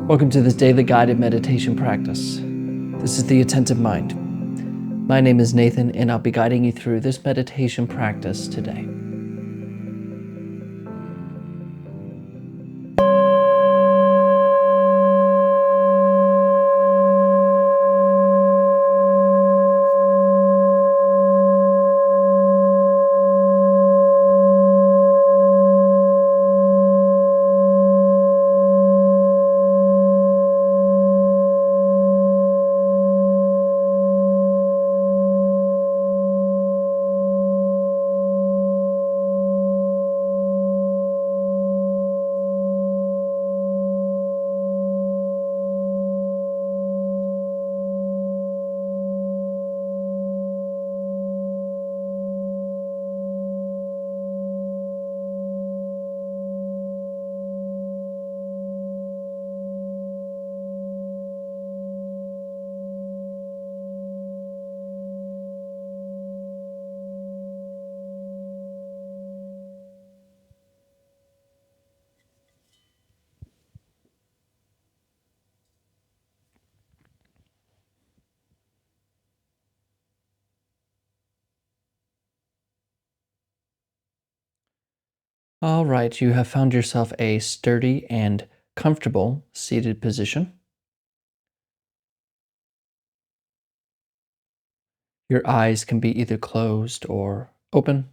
Welcome to this daily guided meditation practice. This is the Attentive Mind. My name is Nathan, and I'll be guiding you through this meditation practice today. All right, you have found yourself a sturdy and comfortable seated position. Your eyes can be either closed or open.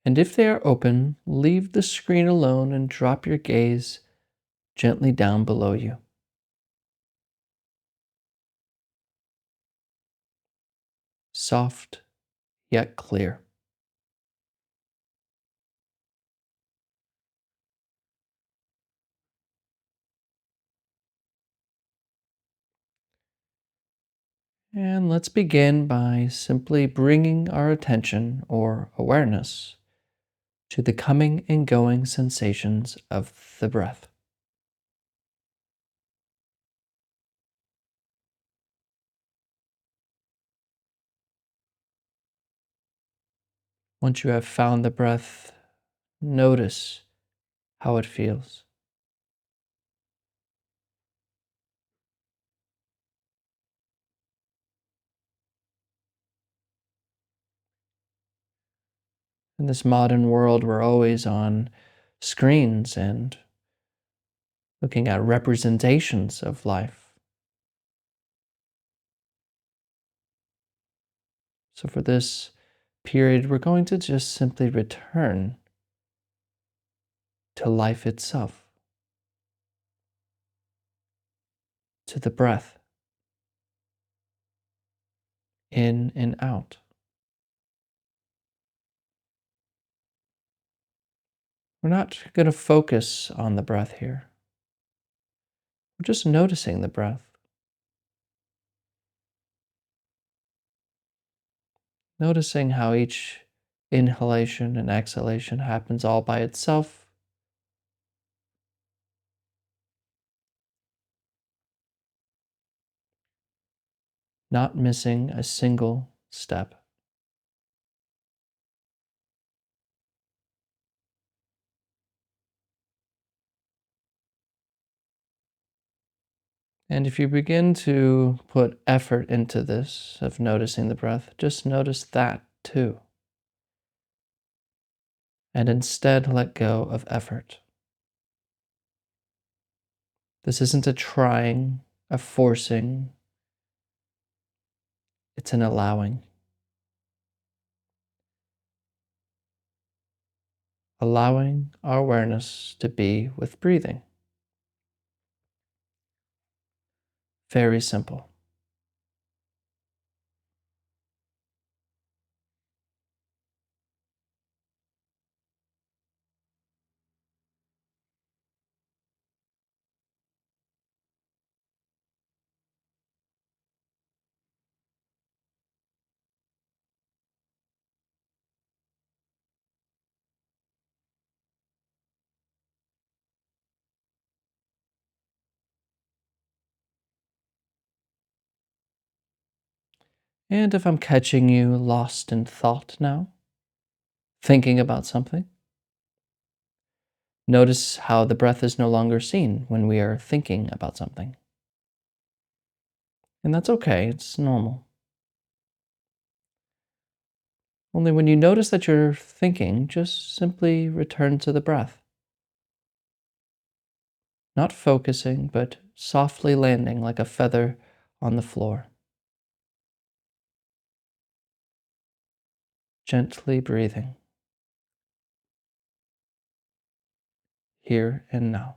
And if they are open, leave the screen alone and drop your gaze gently down below you. Soft yet clear. And let's begin by simply bringing our attention or awareness to the coming and going sensations of the breath. Once you have found the breath, notice how it feels. In this modern world, we're always on screens and looking at representations of life. So, for this period, we're going to just simply return to life itself, to the breath, in and out. We're not going to focus on the breath here. We're just noticing the breath, noticing how each inhalation and exhalation happens all by itself, not missing a single step. And if you begin to put effort into this of noticing the breath, just notice that too. And instead let go of effort. This isn't a trying, a forcing, it's an allowing. Allowing our awareness to be with breathing. Very simple. And if I'm catching you lost in thought now, thinking about something, Notice how the breath is no longer seen when we are thinking about something. And that's okay, it's normal. Only when you notice that you're thinking, just simply return to the breath. Not focusing, but softly landing like a feather on the floor. Gently breathing, here and now.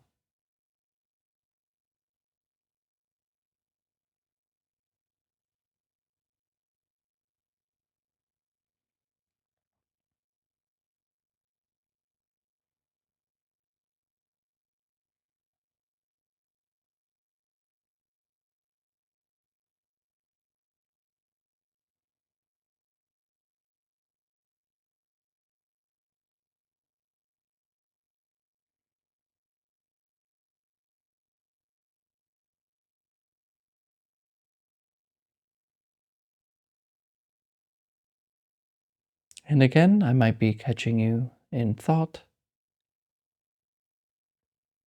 And again, I might be catching you in thought.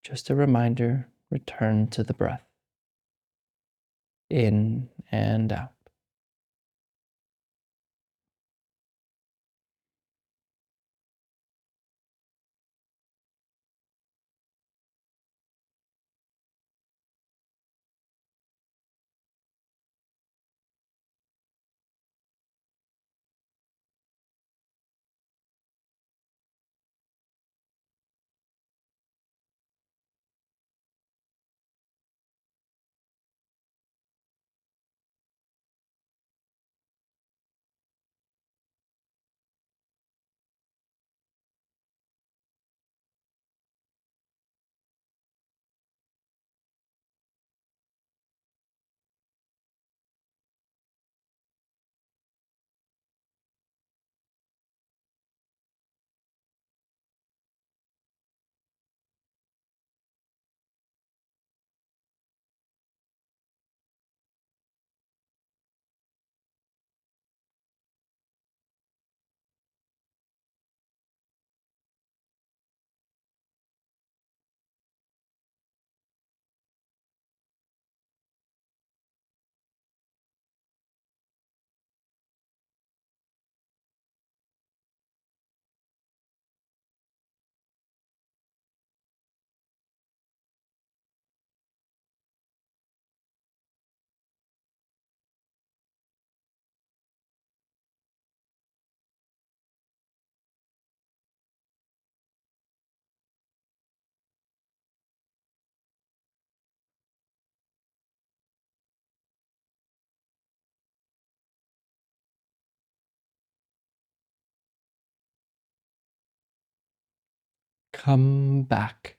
Just a reminder, return to the breath. In and out. Come back.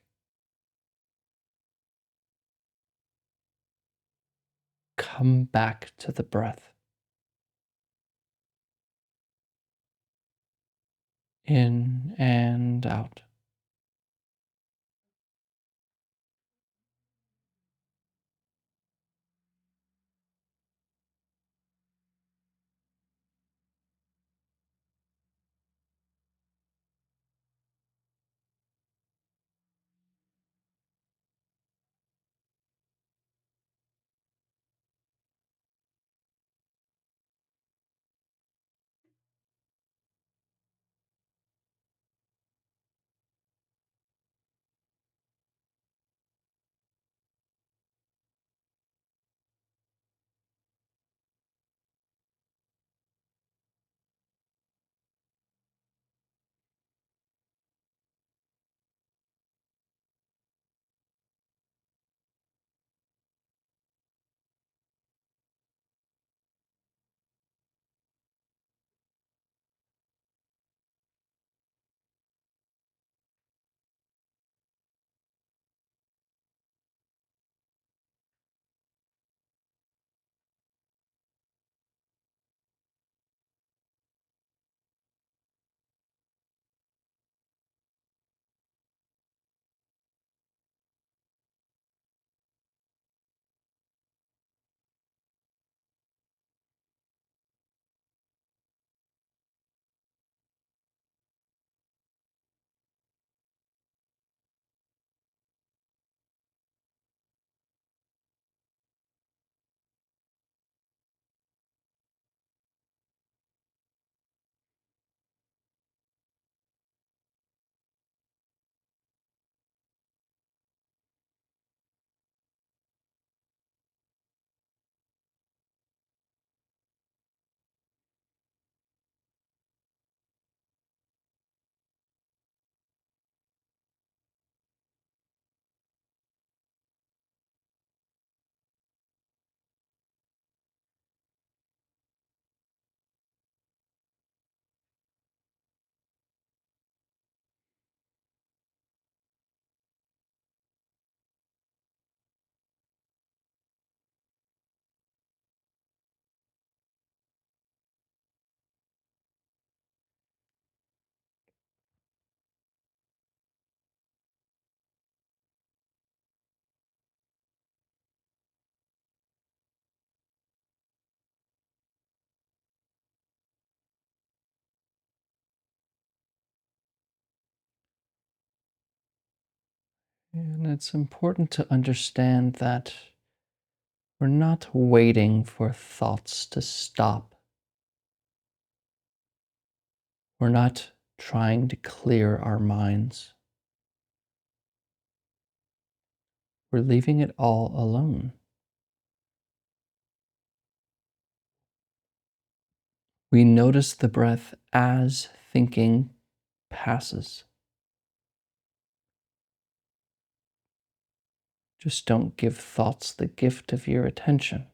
Come back to the breath. In and out. And it's important to understand that we're not waiting for thoughts to stop. We're not trying to clear our minds. We're leaving it all alone. We notice the breath as thinking passes. Just don't give thoughts the gift of your attention.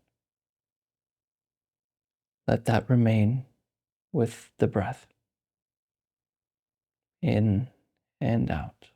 Let that remain with the breath, in and out.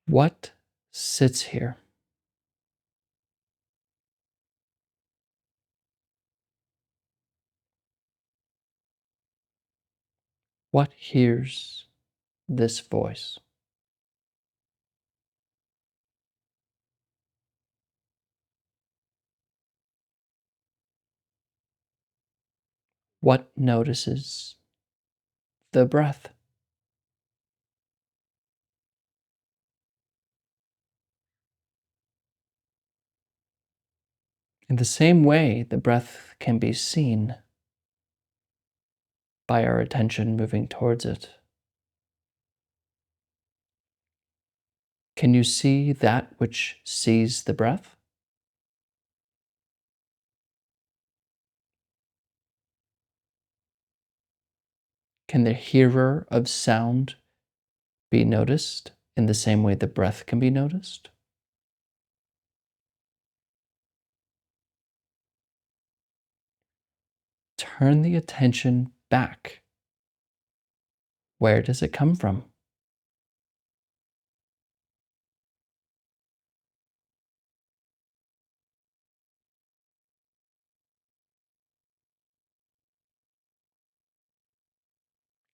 What sits here? What hears this voice? What notices the breath? In the same way, the breath can be seen by our attention moving towards it. Can you see that which sees the breath? Can the hearer of sound be noticed in the same way the breath can be noticed? Turn the attention back. Where does it come from?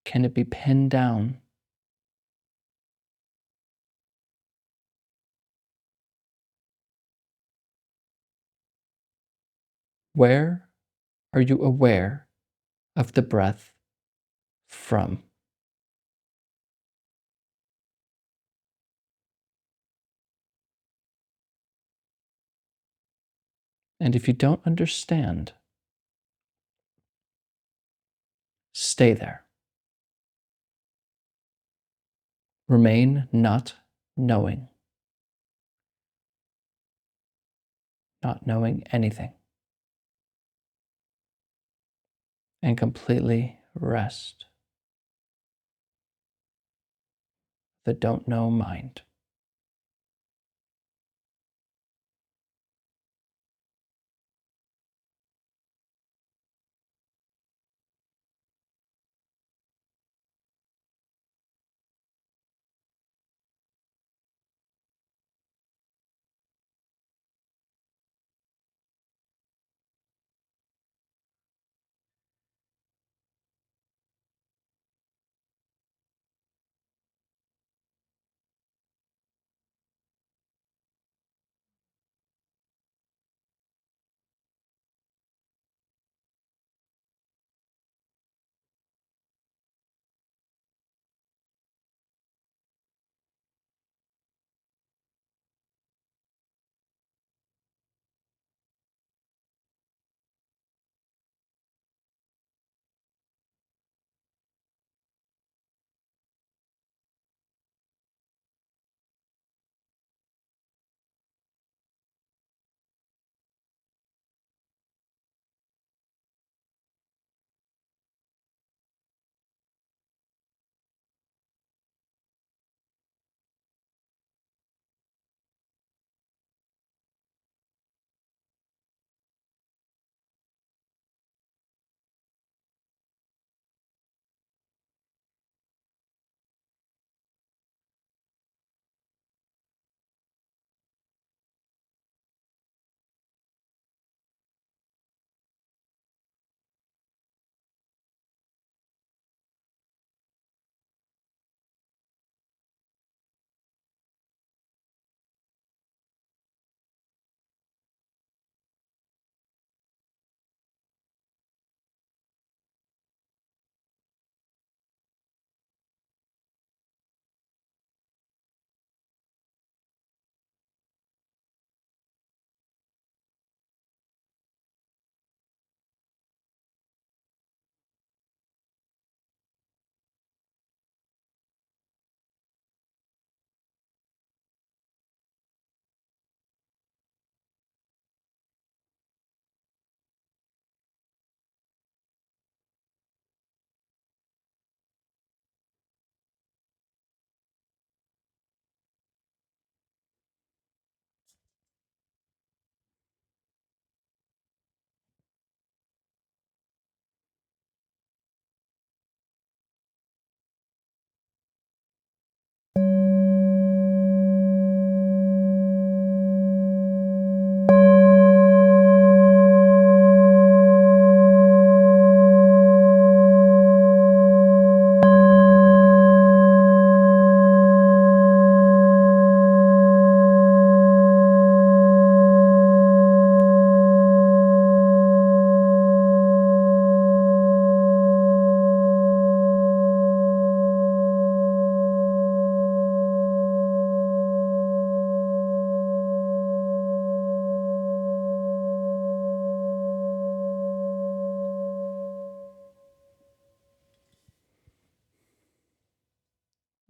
Can it be pinned down? Where are you aware of the breath from? And if you don't understand, stay there. Remain not knowing, not knowing anything, and completely rest the don't know mind.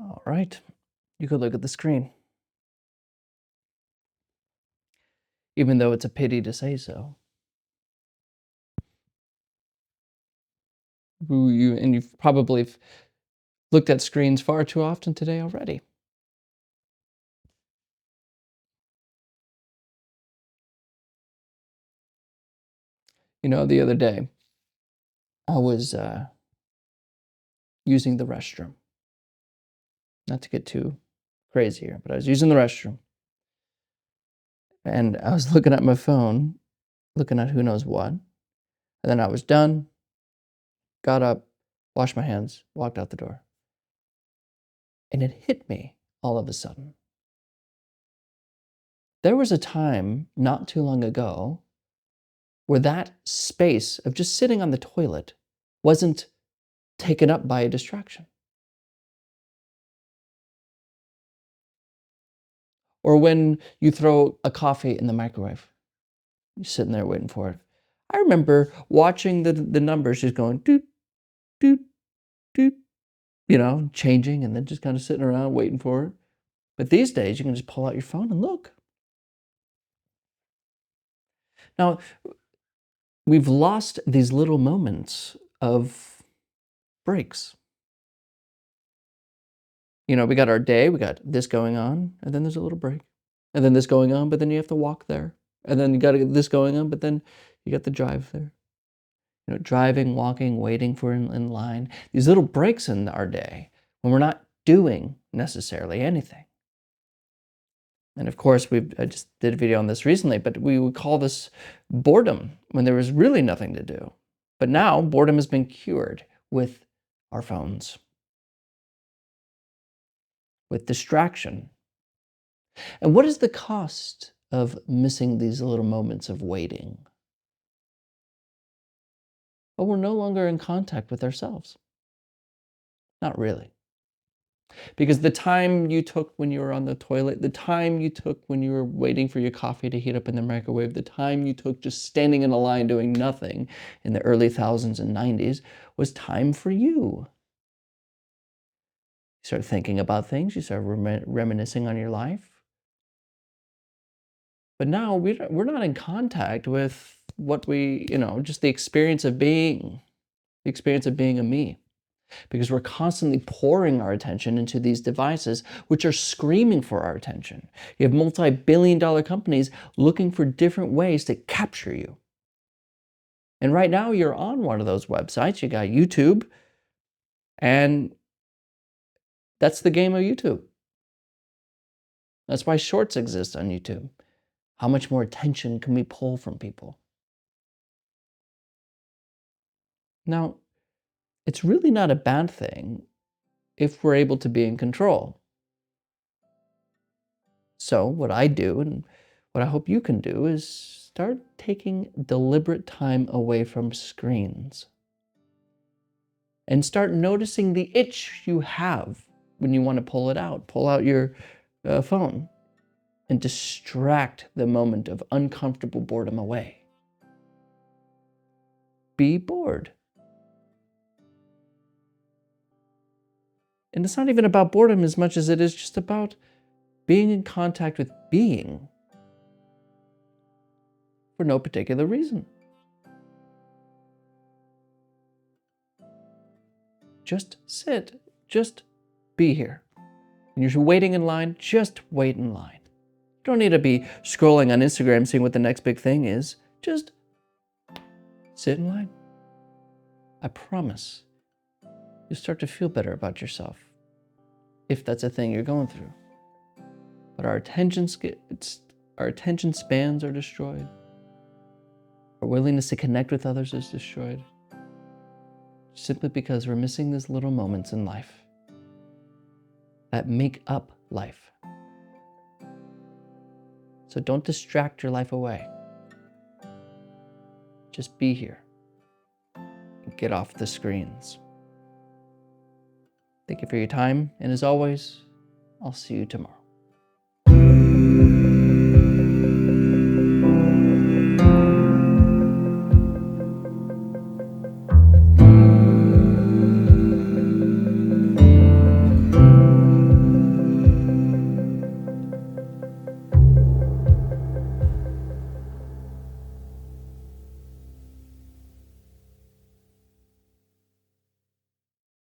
All right, you could look at the screen, even though it's a pity to say so. And you've probably looked at screens far too often today already. The other day, I was using the restroom. Not to get too crazy here, but I was using the restroom. And I was looking at my phone, looking at who knows what. And then I was done, got up, washed my hands, walked out the door. And it hit me all of a sudden. There was a time not too long ago where that space of just sitting on the toilet wasn't taken up by a distraction. Or when you throw a coffee in the microwave, you're sitting there waiting for it. I remember watching the numbers just going doot, doot, doot, changing and then just kind of sitting around waiting for it. But these days, you can just pull out your phone and look. Now, we've lost these little moments of breaks. We got our day, we got this going on, and then there's a little break. And then this going on, but then you have to walk there. And then you got this going on, but then you got the drive there. Driving, walking, waiting for in line. These little breaks in our day when we're not doing necessarily anything. And of course, I just did a video on this recently, but we would call this boredom when there was really nothing to do. But now boredom has been cured with our phones, with distraction. And what is the cost of missing these little moments of waiting? Well, we're no longer in contact with ourselves. Not really. Because the time you took when you were on the toilet, the time you took when you were waiting for your coffee to heat up in the microwave, the time you took just standing in a line doing nothing in the early thousands and 90s was time for you. You start thinking about things, you start reminiscing on your life. But now we're not in contact with what just the experience of being a me. Because we're constantly pouring our attention into these devices, which are screaming for our attention. You have multi-billion-dollar companies looking for different ways to capture you. And right now, you're on one of those websites. You got YouTube, and that's the game of YouTube. That's why shorts exist on YouTube. How much more attention can we pull from people? Now, it's really not a bad thing if we're able to be in control. So what I do and what I hope you can do is start taking deliberate time away from screens and start noticing the itch you have when you want to pull it out. Pull out your phone and distract the moment of uncomfortable boredom away. Be bored. And it's not even about boredom as much as it is just about being in contact with being for no particular reason. Just sit, just be here. When you're waiting in line, just wait in line. You don't need to be scrolling on Instagram seeing what the next big thing is. Just sit in line. I promise you'll start to feel better about yourself if that's a thing you're going through. But our attention spans are destroyed. Our willingness to connect with others is destroyed. Simply because we're missing these little moments in life that make up life. So don't distract your life away. Just be here and get off the screens. Thank you for your time, and as always, I'll see you tomorrow.